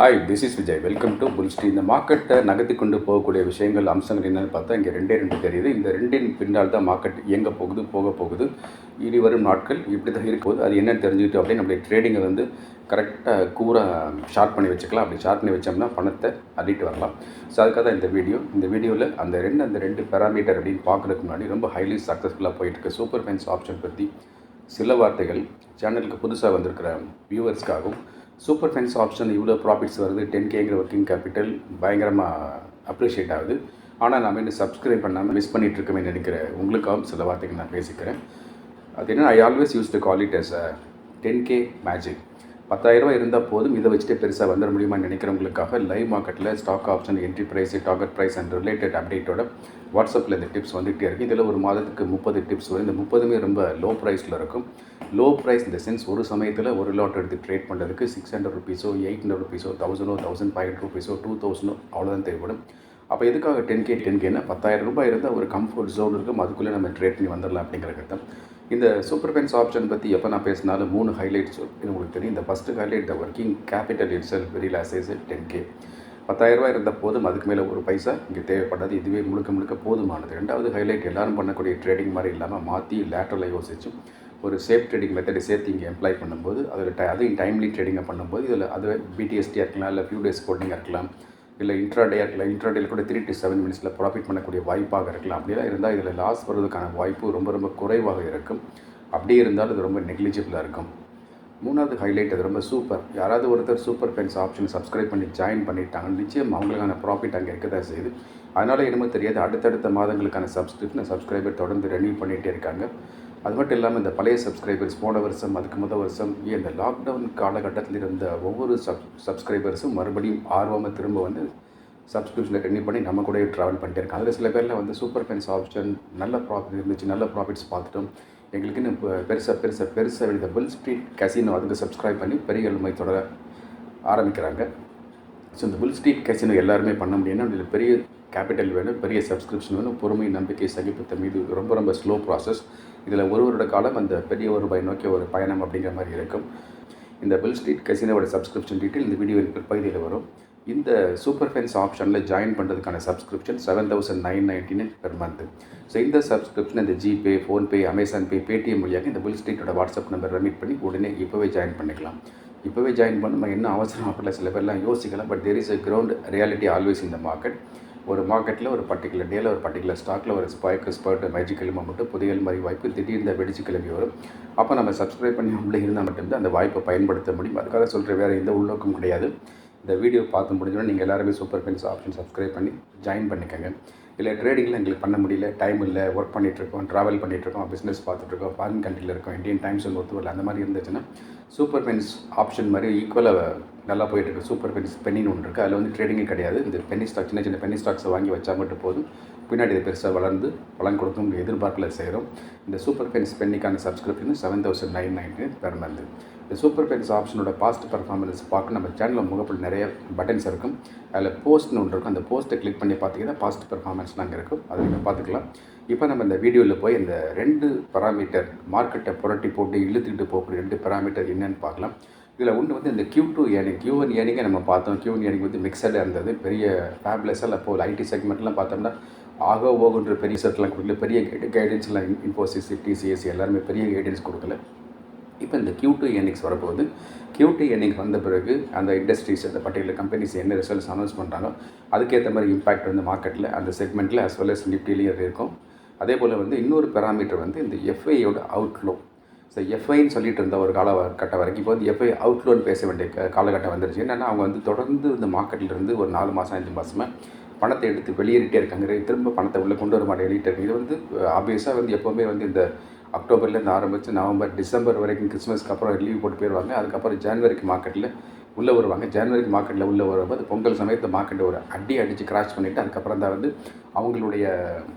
Hi, this is Vijay. Welcome to bull street. இந்த மார்க்கெட்டை நகர்த்தி கொண்டு போகக்கூடிய விஷயங்கள், அம்சங்கள் என்னென்னு பார்த்தா இங்கே ரெண்டு தெரியுது. இந்த ரெண்டின் பின்னால் தான் மார்க்கெட் இயங்க போகுது. இனி வரும் நாட்கள் இப்படி தான் இருக்கும்போது அது என்னென்னு தெரிஞ்சுக்கிட்டு அப்படியே நம்மளுடைய ட்ரேடிங்கை வந்து கரெக்டாக ஷார்ட் பண்ணி வச்சுக்கலாம். அப்படி ஷார்ட் பண்ணி வச்சோம்னா பணத்தை அள்ளிட்டு வரலாம். ஸோ அதுக்காக தான் இந்த வீடியோவில் அந்த ரெண்டு பேராமீட்டர் அப்படின்னு பார்க்குறதுக்கு முன்னாடி ரொம்ப ஹைலி சக்ஸஸ்ஃபுல்லாக போயிட்டுருக்கு சூப்பர் ஃபைனான்ஸ் ஆப்ஷன் பற்றி சில வார்த்தைகள் சேனலுக்கு புதுசாக வந்திருக்கிற வியூவர்ஸ்க்காகவும். சூப்பர் ஃபைனான்ஸ் ஆப்ஷன் இவ்வளோ ப்ராஃபிட்ஸ் வருது, 10Kங்கிற ஒர்க்கிங் கேபிட்டல் பயங்கரமாக அப்ரிஷியேட் ஆகுது. ஆனால் நம்ம இன்னும் சப்ஸ்கிரைப் பண்ணாமல் மிஸ் பண்ணிகிட்ருக்கோமே நினைக்கிற உங்களுக்காகவும் சில வார்த்தைகள் நான் பேசிக்கிறேன். அது என்ன, I always use to call it as 10K magic. 10,000 இருந்தால் போதும், இதை வச்சுட்டே பெருசாக வந்துட முடியுமா நினைக்கிறவங்களுக்காக லைவ் மார்க்கெட்டில் stock option entry price, target price and related அப்டேட்டோட வாட்ஸ்அப்பில் இந்த டிப்ஸ் வந்துகிட்டே இருக்குது. இதில் ஒரு மாதத்துக்கு 30 டிப்ஸ் வரும். இந்த 30மே ரொம்ப லோ ப்ரைஸில் இருக்கும். லோ ப்ரைஸ் இந்த சென்ஸ் ஒரு சமயத்தில் ஒரு லாட் எடுத்து ட்ரேட் பண்ணுறதுக்கு 600 ருபீஸோ 800 ருபீஸோ 1000 1500 ருபீஸோ 2000 அவ்வளோதான் தேவைப்படும். அப்போ எதுக்காக 10Kன்னா 10,000 ரூபாய் இருந்தால் ஒரு கம்ஃபர்ட் ஜோன் இருக்கும், அதுக்குள்ளே நம்ம ட்ரேட் பண்ணி வந்துடலாம் அப்படிங்கிற தான். இந்த சூப்பர் ஃபைனான்ஸ் ஆப்ஷன் பற்றி எப்போ நான் பேசினாலும் 3 ஹைலைட்ஸ் உங்களுக்கு தெரியும். இந்த first highlight, the working capital itself very loss is 10K. 10,000 இருந்தால் போதும், அதுக்கு மேலே ஒரு பைசா இங்கே தேவைப்படாது. இதுவே முழுக்க போதுமானது. ரெண்டாவது ஹைலைட், எல்லாரும் பண்ணக்கூடிய ட்ரேடிங் மாதிரி இல்லாமல் மாற்றி லேட்டரலாக யோசிச்சு ஒரு சேஃப் ட்ரேடிங் மெத்தடை சேர்த்து இங்கே எம்ப்ளாய் பண்ணும்போது அதையும் டைம்லி ட்ரேடிங்கை பண்ணும்போது இதில் அது பிடிஎஸ்டியாக இருக்கலாம், இல்லை ஃபியூ டேஸ் ஹோல்டிங்காக இருக்கலாம், இல்லை இன்ட்ராடேயாக இருக்கலாம். இன்ட்ராடேயில் கூட 3 to 7 மினிட்ஸில் ப்ராஃபிட் பண்ணக்கூடிய வாய்ப்பாக இருக்கலாம். அப்படிலாம் இருந்தால் இதில் லாஸ் வருவதற்கான வாய்ப்பு ரொம்ப குறைவாக இருக்கும். அப்படியே இருந்தாலும் இது ரொம்ப நெக்லிஜிபிளாக இருக்கும். மூணாவது ஹைலைட், அது ரொம்ப சூப்பர். யாராவது ஒருத்தர் சூப்பர் ஃபைனான்ஸ் ஆப்ஷன் சப்ஸ்கிரைப் பண்ணி ஜாயின் பண்ணிட்டாங்க, நிச்சயம் அவங்களுக்கான ப்ராஃபிட் அங்கே இருக்க தான் செய்யுது. அதனால் என்னமோ தெரியாது, அடுத்தடுத்த மாதங்களுக்கான சப்ஸ்கிரைபர் தொடர்ந்து ரெனியூ பண்ணிகிட்டே இருக்காங்க. அது மட்டும் இல்லாமல் இந்த பழைய சப்ஸ்கிரைபர்ஸ் போன வருஷம், அதுக்கு முதல் வருஷம், இந்த லாக்டவுன் காலகட்டத்தில் இருந்த ஒவ்வொரு சப்ஸ்கிரைபர்ஸும் மறுபடியும் ஆர்வமாக திரும்ப வந்து சப்ஸ்கிரிப்ஷனில் ரெனியூ பண்ணி நம்ம கூட ட்ராவல் பண்ணிட்டே இருக்காங்க. அதில் சில பேரில் வந்து சூப்பர் ஃபைனான்ஸ் ஆப்ஷன் நல்ல ப்ராஃபிட் இருந்துச்சு, நல்ல ப்ராஃபிட்ஸ் பார்த்துட்டோம், எங்களுக்கு இன்னும் பெருசாக இந்த புல் ஸ்ட்ரீட் கசினோ அதுக்கு சப்ஸ்கிரைப் பண்ணி பெரிய எல்மை தொடர ஆரம்பிக்கிறாங்க. ஸோ இந்த புல் ஸ்ட்ரீட் கசினோ எல்லாருமே பண்ண முடியும்னா இதில் பெரிய கேபிட்டல் வேணும், பெரிய சப்ஸ்கிரிப்ஷன் வேணும், பொறுமை, நம்பிக்கை, சகிப்புத்தன்மை. இது ரொம்ப ஸ்லோ ப்ராசஸ். இதில் ஒரு வருட காலம் அந்த பெரிய ரூபாய் நோக்கி ஒரு பயணம் அப்படிங்கிற மாதிரி இருக்கும். இந்த புல் ஸ்ட்ரீட் கசினோட சப்ஸ்கிரிப்ஷன் டீட்டெயில் இந்த வீடியோவின் பிற்பகுதியில் வரும். இந்த சூப்பர் ஃபைனான்ஸ் ஆப்ஷனில் ஜாயின் பண்ணுறதுக்கான சப்ஸ்கிரிப்ஷன் 7,999 பெர் மந்த். ஸோ இந்த சப்ஸ்கிரிப்ஷன் இந்த ஜிபே, ஃபோன்பே, அமேசான் பே, பேடிஎம் வழியாக இந்த புல் ஸ்ட்ரீட்டோட வாட்ஸ்அப் நம்பர் ரெமிட் பண்ணி உடனே இப்போவே ஜாயின் பண்ணிக்கலாம். இப்போவே ஜாயின் பண்ண நம்ம என்ன அவசரம் அப்படிலாம் சில பேர்லாம் யோசிக்கலாம். But there is a ground reality always இந்த மார்க்கெட். ஒரு மார்க்கெட்டில் ஒரு பர்டிகுலர் டேயில் ஒரு பர்டிகுலர் ஸ்டாக்கில் ஒரு ஸ்பர்ட் மேஜிக்கல் மட்டும் புதையல் மாதிரி வாய்ப்பு திடீர்னு வெடிச்சு கிளம்பி வரும். அப்போ நம்ம சப்ஸ்கிரைப் பண்ணி உள்ளே இருந்தால் மட்டும்தான் அந்த வாய்ப்பை பயன்படுத்த முடியும். அதுக்காக சொல்கிற வேறு எந்த உள்நோக்கம் கிடையாது. இந்த வீடியோ பார்த்து முடிஞ்சோன்னா நீங்கள் எல்லாருமே சூப்பர் ஃபைனான்ஸ் ஆப்ஷன் சப்ஸ்கிரைப் பண்ணி ஜாயின் பண்ணிக்கோங்க. இல்லை ட்ரேடிங்கில் எங்களுக்கு பண்ண முடியல, டைம் இல்லை, ஒர்க் பண்ணிகிட்ருக்கோம், ட்ராவல் பண்ணிகிட்ருக்கோம், பிஸ்னஸ் பார்த்துட்ருக்கோம், ஃபாரின் கண்ட்ரியில் இருக்கோம், இந்தியன் டைம் ஜோன் ஒத்து வரல, அந்த மாதிரி இருந்துச்சுன்னா சூப்பர் ஃபைனான்ஸ் ஆப்ஷன் மாதிரி ஈக்குவலாக நல்லா போயிட்டுருக்கு. சூப்பர் ஃபைனான்ஸ் பென்னின்னு ஒன்று இருக்குது. அதில் வந்து ட்ரேடிங்கே கிடையாது. இந்த பென்னி ஸ்டாக், சின்ன பென்னி ஸ்டாக்ஸை வாங்கி வச்சா மட்டும் போதும், பின்னாடி இது பெருசாக வளர்ந்து பலன் கொடுக்கும் எதிர்பார்ப்பில் செய்கிறோம். இந்த சூப்பர் ஃபைனான்ஸ் பென்னிக்கான சப்ஸ்கிரிப்ஷன் 7,999 பெர் மந்த். இந்த சூப்பர் ஃபைனான்ஸ் ஆப்ஷனோட பாஸ்ட் பர்ஃபார்மன்ஸ் பார்க்க நம்ம சேனலில் முகப்பில் நிறைய பட்டன்ஸ் இருக்கும். அதில் போஸ்ட்னு ஒன்று இருக்கும். அந்த போஸ்ட்டை கிளிக் பண்ணி பார்த்தீங்கன்னா பாஸ்ட் பர்ஃபார்மன்ஸ்லாம் அங்கே இருக்கும், அதை நீங்கள் பார்த்துக்கலாம். இப்போ நம்ம இந்த வீடியோவில் போய் இந்த 2 பராமீட்டர் மார்க்கெட்டை புரட்டி போட்டு இழுத்துக்கிட்டு போகக்கூடிய 2 பராமீட்டர் என்னென்னு பார்க்கலாம். இதில் ஒன்று வந்து இந்த Q2 ஏர்னிங், Q1 ஏர்னிங்கை நம்ம பார்த்தோம். Q1 ஏர்னிங் வந்து மிக்சடாக இருந்தது, பெரிய ஃபேப்லெஸ்ஸாக. அப்போது ஐடி செக்மெண்ட்லாம் பார்த்தோம்னா ஓகுன்ற பெரிய செட்லாம் கொடுக்கல, பெரிய கைடன்ஸ்லாம் இன்ஃபோசிஸ், டிசிஎஸ் எல்லாருமே பெரிய கைடன்ஸ் கொடுக்கல. இப்போ இந்த Q2 ஏர்னிங்ஸ் வரப்போகுது. Q2 ஏர்னிங்ஸ் வந்த பிறகு அந்த இண்டஸ்ட்ரீஸ், அந்த பர்டிகுலர் கம்பெனிஸ் என்ன ரிசல்ட்ஸ் அனௌன்ஸ் பண்ணுறாங்க, அதுக்கேற்ற மாதிரி இம்பாக்ட் வந்து மார்க்கெட்டில் அந்த செக்மெண்ட்டில் அஸ் வெல் அஸ் நிஃப்டிலேயே அது இருக்கும். அதே போல் வந்து இன்னொரு பேராமீட்டர் வந்து இந்த எஃப்ஐயோட அவுட்ஃப்ளோ. ஸோ எஃப்ஐன்னு சொல்லிட்டு இருந்த ஒரு காலகட்டம் வரைக்கும் இப்போ வந்து எஃப்ஐ அவுட்ஃப்ளோன்னு பேச வேண்டிய காலகட்டம் வந்துருச்சு. என்னென்னா அவங்க வந்து தொடர்ந்து இந்த மார்க்கெட்டிலிருந்து ஒரு 4 மாதம் 5 மாதமாக பணத்தை எடுத்து வெளியேறிட்டே இருக்காங்க, திரும்ப பணத்தை உள்ளே கொண்டு வர மாட்டேன் வெளியிட்டே இருக்காங்க. இது வந்து ஆப்வியஸாக வந்து எப்போவுமே வந்து இந்த அக்டோபர்லேருந்து ஆரம்பித்து நவம்பர், டிசம்பர் வரைக்கும் கிறிஸ்மஸ்க்கு அப்புறம் லீவ் போட்டு போயிடுவாங்க. அதுக்கப்புறம் ஜனவரிக்கு மார்க்கெட்டில் உள்ளே வருவாங்க. ஜனவரிக்கு மார்க்கெட்டில் உள்ளே வரும்போது பொங்கல் சமயத்தில் மார்க்கெட்டை ஒரு அடித்து கிராஷ் பண்ணிவிட்டு அதுக்கப்புறம் தான் வந்து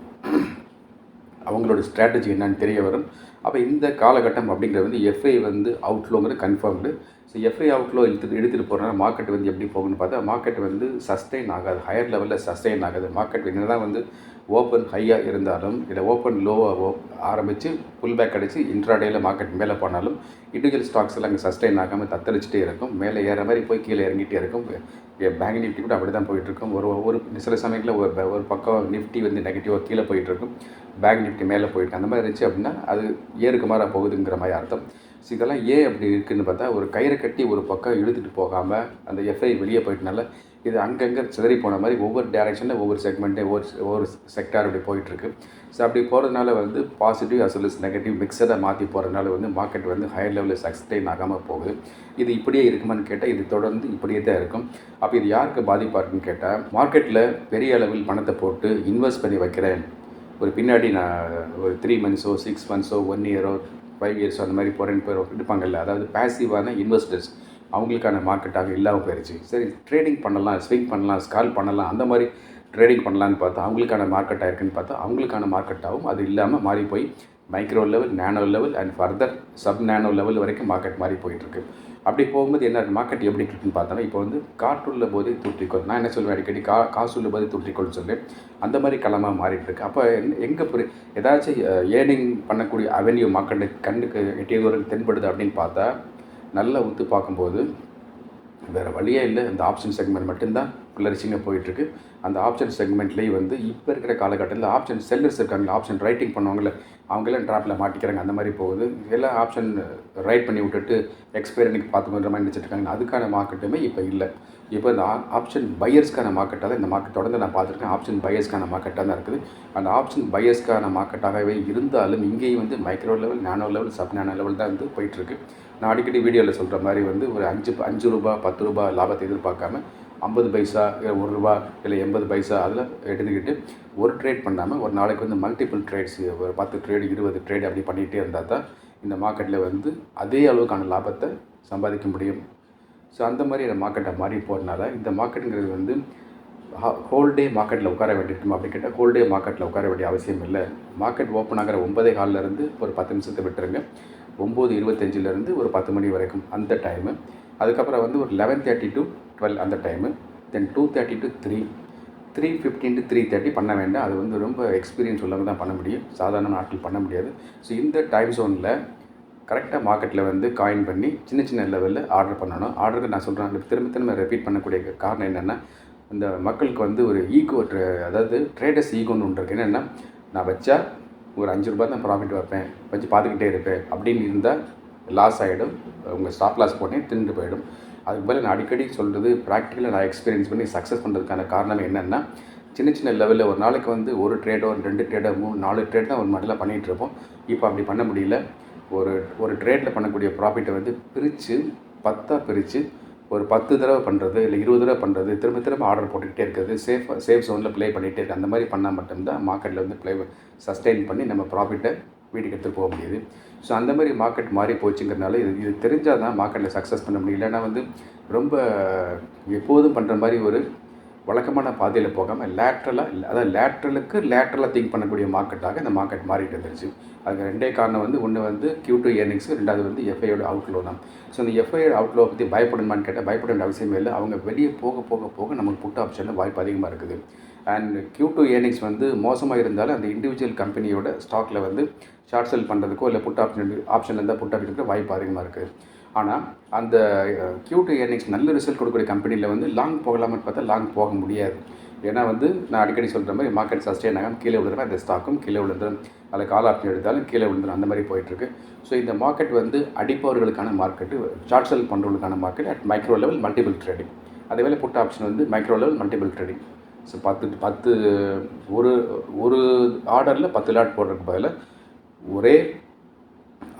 அவங்களோட ஸ்ட்ராட்டஜி என்னன்னு தெரிய வரும். அப்போ இந்த காலகட்டம் அப்படிங்கிறது வந்து எஃப்ஐ வந்து அவுட்ஃப்ளோங்கிறது கன்ஃபார்ம்டு. ஸோ எஃப்ஐ அவுட்ஃப்ளோ எடுத்துகிட்டு போகிறனால மார்க்கெட் வந்து எப்படி போகுன்னு பார்த்தா மார்க்கெட் வந்து சஸ்டெயின் ஆகாது, ஹையர் லெவலில் சஸ்டெயின் ஆகாது. மார்க்கெட் என்ன தான் வந்து ஓப்பன் ஹையாக இருந்தாலும் இல்லை ஓப்பன் லோவாக ஆரம்பித்து புல் பேக் அடித்து இன்ட்ராடேயில் மார்க்கெட் மேலே போனாலும் இண்டிவிஜுவல் ஸ்டாக்ஸ் எல்லாம் அங்கே சஸ்டெயின் ஆகாமல் தத்தளிச்சிட்டே இருக்கும், மேலே ஏற மாதிரி போய் கீழே இறங்கிட்டே இருக்கும். பேங்க் நிஃப்டி கூட அப்படி தான் போயிட்டுருக்கும். ஒரு சில சமயங்களில் ஒரு பக்கம் நிஃப்டி வந்து நெகட்டிவாக கீழே போயிட்டுருக்கும், பேங்க் நிஃப்டி மேலே போயிட்டு அந்த மாதிரி இருந்துச்சு அப்படின்னா அது ஏறுக்கு மாறாக போகுதுங்கிற மாதிரி அர்த்தம். ஸோ இதெல்லாம் ஏன் அப்படி இருக்குதுன்னு பார்த்தா ஒரு கயிறை கட்டி ஒரு பக்கம் இழுத்துட்டு போகாமல் அந்த எஃப்ஐ வெளியே போயிட்டனால இது அங்கங்கே சிதறி போன மாதிரி ஒவ்வொரு டேரெக்ஷனில் ஒவ்வொரு செக்மெண்ட்டே ஒவ்வொரு செக்டார் அப்படி போயிட்டுருக்கு. ஸோ அப்படி போகிறதுனால வந்து positive as well as negative மிக்சடாக மாற்றி போகிறதுனால வந்து மார்க்கெட் வந்து ஹையர் லெவலில் சஸ்டெயின் ஆகாமல் போகுது. இது இப்படியே இருக்குமான்னு கேட்டால் இது தொடர்ந்து இப்படியே தான் இருக்கும். அப்போ இது யாருக்கு பாதிப்பாக இருக்குன்னு கேட்டால் மார்க்கெட்டில் பெரிய அளவில் பணத்தை போட்டு இன்வெஸ்ட் பண்ணி வைக்கிறேன், ஒரு பின்னாடி நான் ஒரு 3 மந்த்ஸோ 6 மந்த்ஸோ 1 இயரோ 5 இயர்ஸோ அந்த மாதிரி போகிறேன்னு பேர் இருப்பாங்கல்ல, அதாவது பேசிவான இன்வெஸ்டர்ஸ் அவங்களுக்கான மார்க்கெட்டாக இல்லாமல் போயிடுச்சு. சரி ட்ரேடிங் பண்ணலாம், ஸ்விங் பண்ணலாம், ஸ்கால் பண்ணலாம், அந்த மாதிரி ட்ரேடிங் பண்ணலான்னு பார்த்தா அவங்களுக்கான மார்க்கெட்டாக இருக்குன்னு பார்த்தா அவங்களுக்கான மார்க்கெட்டாகவும் அது இல்லாமல் மாறி போய் micro level, nano level and further sub nano level வரைக்கும் மார்க்கெட் மாறி போயிட்டுருக்கு. அப்படி போகும்போது என்ன மார்க்கெட் எப்படி இருக்குன்னு பார்த்தோன்னா இப்போ வந்து காற்றுள்ள போதே தூற்றிக்கொள், நான் என்ன சொல்வேன் அடிக்கடி காசு உள்ள போதே தூற்றிக்கொள்னு சொல்லி அந்த மாதிரி களமாக மாறிட்டுருக்கு. அப்போ எங்கே ஏதாச்சும் ஏர்னிங் பண்ணக்கூடிய அவென்யூ மார்க்கெட்டு கண்ணுக்கு எட்டிய ஒரு தென்படுது அப்படின்னு பார்த்தா நல்லா உத்து பார்க்கும்போது வேறு வழியே இல்லை, இந்த ஆப்ஷன் செக்மெண்ட் மட்டும்தான் ஃப்ளரிஷிங்காக போயிட்டுருக்கு. அந்த ஆப்ஷன் செக்மெண்ட்லேயும் வந்து இப்போ இருக்கிற காலகட்டத்தில் ஆப்ஷன் செல்லர்ஸ் இருக்காங்களா, ஆப்ஷன் ரைட்டிங் பண்ணுவாங்கள்ல, அவங்களாம் ட்ராப்பில் மாட்டிக்கிறாங்க. அந்த மாதிரி போகுது. எல்லாம் ஆப்ஷன் ரைட் பண்ணி விட்டுட்டு எக்ஸ்பைரிக்கு பார்த்துக்கிற மாதிரி நினச்சிட்ருக்காங்க. அதுக்கான மார்க்கெட்டுமே இப்போ இல்லை. இப்போ இந்த ஆப்ஷன் பையர்ஸ்க்கான மார்க்கெட்டாக தான் இந்த மார்க்கெட் தொடர்ந்து நான் பார்த்துருக்கேன். ஆப்ஷன் பையர்ஸ்க்கான மார்க்கெட்டாக தான் இருக்குது. அந்த ஆப்ஷன் பையர்ஸ்க்கான மார்க்கெட்டாகவே இருந்தாலும் இங்கேயும் வந்து micro level, nano level, sub nano level தான் வந்து போயிட்டுருக்கு. நான் அடிக்கடி வீடியோவில் சொல்கிற மாதிரி வந்து ஒரு 5 ரூபா 10 ரூபா லாபத்தை எதிர்பார்க்காம 50 பைசா இல்லை 1 ரூபா இல்லை 80 பைசா அதில் எடுத்துக்கிட்டு ஒரு ட்ரேட் பண்ணாமல் ஒரு நாளைக்கு வந்து மல்டிபிள் ட்ரேட்ஸ் ஒரு 10 ட்ரேடு 20 ட்ரேடு அப்படி பண்ணிகிட்டே இருந்தால் தான் இந்த மார்க்கெட்டில் வந்து அதே அளவுக்கான லாபத்தை சம்பாதிக்க முடியும். ஸோ அந்த மாதிரி மார்க்கெட்டை மாறி போகிறதுனால இந்த மார்க்கெட்டுங்கிறது வந்து ஹோல் டே மார்க்கெட்டில் உட்கார வேண்டியிருக்குமா அப்படி கேட்டால் ஹோல் டே மார்க்கெட்டில் உட்கார வேண்டிய அவசியம் இல்லை. மார்க்கெட் ஓப்பன் ஆகிற 9:15 ஒரு 10 நிமிஷத்தை விட்டுருங்க, 9:25 ஒரு 10 மணி வரைக்கும் அந்த டைமு. அதுக்கப்புறம் வந்து ஒரு 11:30 to 12 அந்த டைமு. தென் 2:30 to 3, 3:15 to 3:30 பண்ண வேண்டாம். அது வந்து ரொம்ப எக்ஸ்பீரியன்ஸ் உள்ளவங்க தான் பண்ண முடியும், சாதாரண நாட்கள் பண்ண முடியாது. ஸோ இந்த டைம் ஜோனில் கரெக்டாக மார்க்கெட்டில் வந்து காயின் பண்ணி சின்ன லெவலில் ஆர்டர் பண்ணணும். ஆர்டருக்கு நான் சொல்கிறேன் திரும்ப ரிப்பீட் பண்ணக்கூடிய காரணம் என்னென்னா இந்த மக்களுக்கு வந்து ஒரு ஈகோ, அதாவது ட்ரேடர்ஸ் ஈகோன்னு ஒன்று இருக்குது. என்னென்னா நான் வச்சா ஒரு 5 ரூபா தான் ப்ராஃபிட் வைப்பேன், வச்சு பார்த்துக்கிட்டே இருப்பேன் அப்படின்னு இருந்தால் லாஸ் ஆகிடும். உங்கள் ஸ்டாப் லாஸ் போட்டே தின்னுட்டு போயிடும். அதுக்கு பதில் நான் அடிக்கடி சொல்கிறது ப்ராக்டிக்கலாக நான் எக்ஸ்பீரியன்ஸ் பண்ணி சக்ஸஸ் பண்ணுறதுக்கான காரணம் என்னென்னா சின்ன லெவலில் ஒரு நாளைக்கு வந்து ஒரு ட்ரேடோ 2 ட்ரேடோ 3-4 ட்ரேட் தான் ஒரு மாதிரிலாம் பண்ணிகிட்ருப்போம். இப்போ அப்படி பண்ண முடியல. ஒரு ட்ரேடில் பண்ணக்கூடிய ப்ராஃபிட்டை வந்து பிரித்து 10ஆக பிரித்து ஒரு 10 தடவை பண்ணுறது இல்லை 20 தடவை பண்ணுறது, திரும்ப ஆர்டர் போட்டுக்கிட்டே இருக்கிறது, சேஃப் ஜோனில் ப்ளே பண்ணிகிட்டே இருக்குது. அந்த மாதிரி பண்ணால் மட்டும்தான் மார்க்கெட்டில் வந்து சஸ்டெயின் பண்ணி நம்ம ப்ராஃபிட்டை வீட்டுக்கு எடுத்துகிட்டு போக முடியுது. ஸோ அந்த மாதிரி மார்க்கெட் மாறி போச்சுங்கிறதுனால இது தெரிஞ்சால் தான் மார்க்கெட்டில் சக்ஸஸ் பண்ண முடியும். இல்லைன்னா வந்து ரொம்ப எப்போதும் பண்ணுற மாதிரி ஒரு வழக்கமான பாதையில் போகாமல் லேட்ரலாக திங்க் பண்ணக்கூடிய மார்க்கெட்டாக இந்த மார்க்கெட் மாறிட்டு வந்துருச்சு. அதுக்கு 2 காரணம் வந்து ஒன்று வந்து Q2 earnings, 2வது வந்து எஃப்ஐயோட அவுட்லோ தான். ஸோ அந்த எஃப்ஐயோட அவுட்லோ பற்றி பயப்படணுமான்னு கேட்டால் பயப்பட வேண்டிய அவசியமே இல்லை. அவங்க வெளியே போக நமக்கு புட் ஆப்ஷனில் வாய்ப்பு அதிகமாக இருக்குது. அண்ட் Q2 earnings வந்து மோசமாக இருந்தாலும் அந்த இண்டிவிஜுவல் கம்பெனியோட ஸ்டாக்கில் வந்து ஷார்ட் செல் பண்ணுறதுக்கோ இல்லை புட் ஆப்ஷன் இருந்தால் புட் ஆப்ஷனுக்கு வாய்ப்பு அதிகமாக இருக்குது. ஆனால் அந்த Q2 earnings நல்ல ரிசல்ட் கொடுக்கக்கூடிய கம்பெனியில் வந்து லாங் போகலாமான்னு பார்த்தா லாங் போக முடியாது. ஏன்னா வந்து நான் அடிக்கடி சொல்கிற மாதிரி மார்க்கெட் சஸ்டெயின் ஆகாமல் கீழே விழுந்துடும், அந்த ஸ்டாக்கும் கீழே விழுந்துடும், அதில் கால் ஆப்ஷன் எடுத்தாலும் கீழே விழுந்துடும், அந்த மாதிரி போயிட்டுருக்கு. ஸோ இந்த மார்க்கெட் வந்து அடிப்பவர்களுக்கான மார்க்கெட்டு, ஷார்ட் செல் பண்ணுறவங்களுக்கான market at micro level multiple trading. அதேவேளை புட் ஆப்ஷன் வந்து micro level multiple trading. So 10 ஒரு ஆர்டரில் 10 லாட் போடுறதுக்கு பதிலாக ஒரே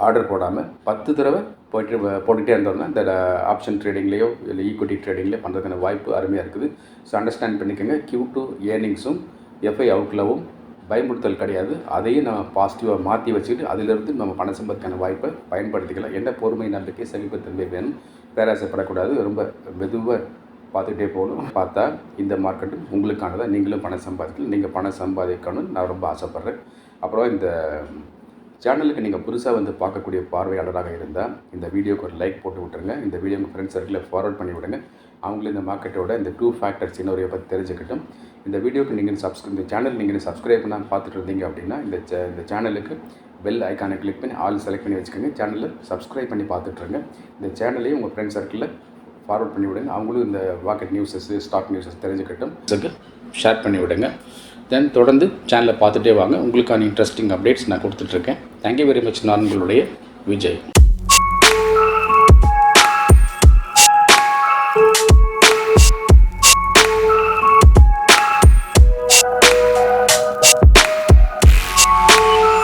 ஆர்டர் போடாமல் 10 தடவை போட்டுகிட்டே இருந்தோம்னா இந்த ஆப்ஷன் ட்ரேடிங்லேயோ இல்லை ஈக்விட்டி ட்ரேடிங்லேயோ பண்ணுறதுக்கான வாய்ப்பு அருமையாக இருக்குது. ஸோ அண்டர்ஸ்டாண்ட் பண்ணிக்கோங்க. Q2 earningsும் எஃப்ஐ அவுட்லவும் பயமுறுத்தல் கிடையாது. அதையும் நம்ம பாசிட்டிவாக மாற்றி வச்சுக்கிட்டு அதிலிருந்து நம்ம பணம் சம்பாதிக்கான வாய்ப்பை பயன்படுத்திக்கலாம். என்ன பொறுமை, நம்பிக்கை, சகிப்புத்தன்மை வேணும். பேராசைப்படக்கூடாது. ரொம்ப மெதுவாக பார்த்துக்கிட்டே போகணும். பார்த்தா இந்த மார்க்கெட்டும் உங்களுக்கானதான். நீங்களும் பணம் சம்பாதிக்கணும், நீங்கள் பணம் சம்பாதிக்கணும்னு நான் ரொம்ப ஆசைப்பட்றேன். அப்புறம் இந்த சேனலுக்கு நீங்கள் புதுசாக வந்து பார்க்கக்கூடிய பார்வையாளராக இருந்தால் இந்த வீடியோக்கு ஒரு லைக் போட்டு விட்டுருங்க. இந்த வீடியோ உங்கள் ஃப்ரெண்ட்ஸ் சர்க்கிளில் ஃபார்வர்ட் பண்ணி விடுங்க. அவங்களும் இந்த மார்க்கெட்டோட இந்த 2 ஃபேக்டர்ஸ் இன்னொரு பற்றி தெரிஞ்சுக்கிட்டும். இந்த வீடியோக்கு நீங்கள் இந்த சேனல் நீங்கள் சப்ஸ்கிரைப் பண்ணால் பார்த்துட்டு இருந்தீங்க அப்படின்னா இந்த சேனலுக்கு பெல் ஐக்கானை கிளிக் பண்ணி ஆல் செலக்ட் பண்ணி வச்சுக்கோங்க. சேனலில் சப்ஸ்கிரைப் பண்ணி பார்த்துட்ருங்க. இந்த சேனலையும் உங்கள் ஃப்ரெண்ட்ஸ் சர்க்கிளில் ஃபார்வர்ட் பண்ணி விடுங்க. அவங்களும் இந்த மார்க்கெட் நியூஸஸ் ஸ்டாக் நியூஸஸ் தெரிஞ்சுக்கிட்டும் ஷேர் பண்ணி விடுங்க. தென் தொடர்ந்து சேனலை பார்த்துட்டே வாங்க. உங்களுக்கான இன்ட்ரெஸ்டிங் அப்டேட்ஸ் நான் கொடுத்துட்ருக்கேன். Thank you very much. நான் உங்களுடைய விஜய்.